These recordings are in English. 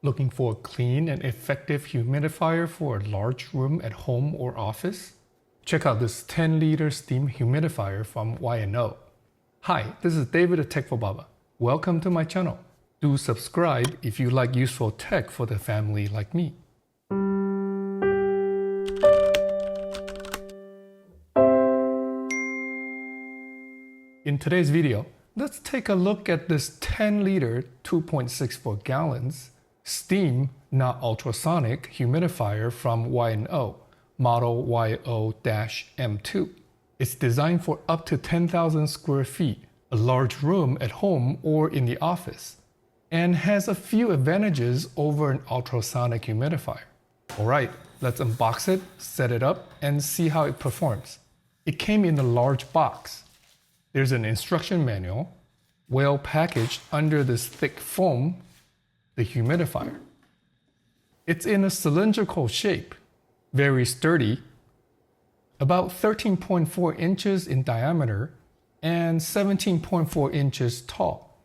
Looking for a clean and effective humidifier for a large room at home or office? Check out this 10-liter steam humidifier from Y&O. Hi, this is David the Techful Baba. Welcome to my channel. Do subscribe if you like useful tech for the family like me. In today's video, let's take a look at this 10-liter, 2.64 gallons, steam, not ultrasonic, humidifier from Y&O, model YO-M2. It's designed for up to 10,000 square feet, a large room at home or in the office, and has a few advantages over an ultrasonic humidifier. Alright, let's unbox it, set it up, and see how it performs. It came in a large box. There's an instruction manual, well packaged under this thick foam, the humidifier. It's in a cylindrical shape, very sturdy, about 13.4 inches in diameter and 17.4 inches tall,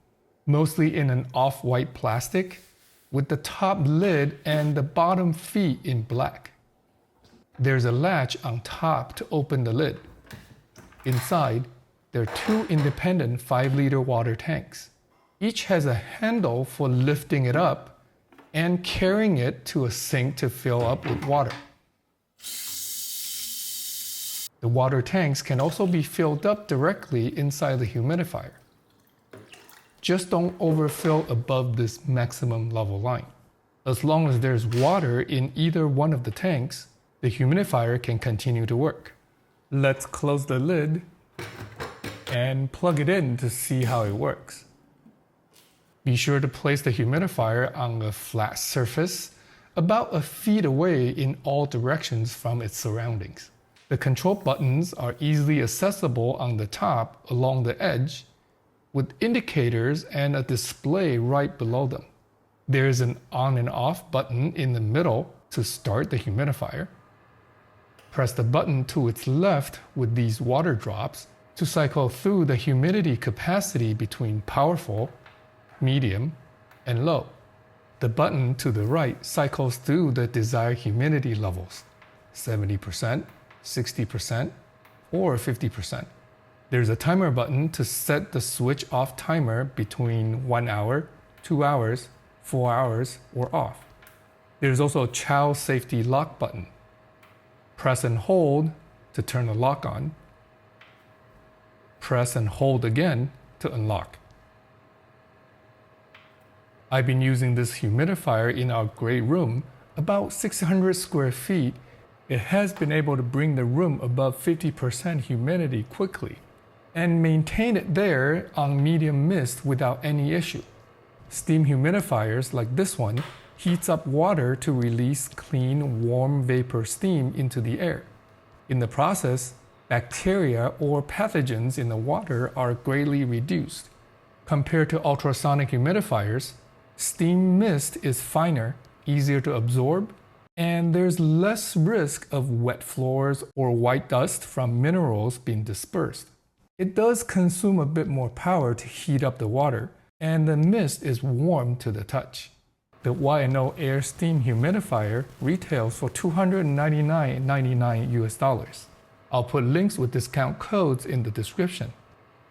mostly in an off-white plastic with the top lid and the bottom feet in black. There's a latch on top to open the lid. Inside, there are two independent 5-liter water tanks. Each has a handle for lifting it up and carrying it to a sink to fill up with water. The water tanks can also be filled up directly inside the humidifier. Just don't overfill above this maximum level line. As long as there's water in either one of the tanks, the humidifier can continue to work. Let's close the lid and plug it in to see how it works. Be sure to place the humidifier on a flat surface about a feet away in all directions from its surroundings. The control buttons are easily accessible on the top along the edge with indicators and a display right below them. There's an on and off button in the middle to start the humidifier. Press the button to its left with these water drops to cycle through the humidity capacity between powerful, medium, and low. The button to the right cycles through the desired humidity levels, 70%, 60%, or 50%. There's a timer button to set the switch off timer between 1 hour, 2 hours, 4 hours, or off. There's also a child safety lock button. Press and hold to turn the lock on. Press and hold again to unlock. I've been using this humidifier in our great room, about 600 square feet. It has been able to bring the room above 50% humidity quickly and maintain it there on medium mist without any issue. Steam humidifiers like this one heats up water to release clean, warm vapor steam into the air. In the process, bacteria or pathogens in the water are greatly reduced. Compared to ultrasonic humidifiers, steam mist is finer, easier to absorb, and there's less risk of wet floors or white dust from minerals being dispersed. It does consume a bit more power to heat up the water, and the mist is warm to the touch. The Y&O Air Steam Humidifier retails for $299.99 US. I'll put links with discount codes in the description.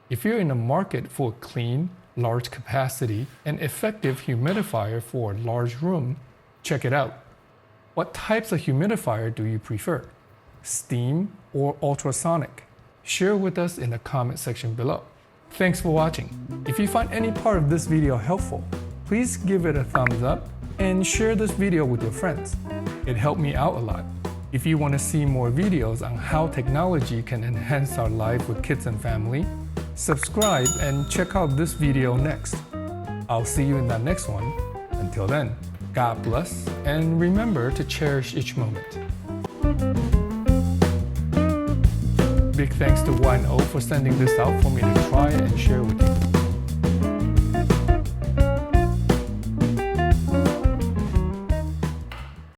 If you're in the market for a clean, large capacity, and effective humidifier for a large room, check it out. What types of humidifier do you prefer? Steam or ultrasonic? Share with us in the comment section below. Thanks for watching. If you find any part of this video helpful, please give it a thumbs up and share this video with your friends. It helped me out a lot. If you want to see more videos on how technology can enhance our life with kids and family, subscribe and check out this video next. I'll see you in that next one. Until then, God bless, and remember to cherish each moment. Big thanks to Y&O for sending this out for me to try and share with you.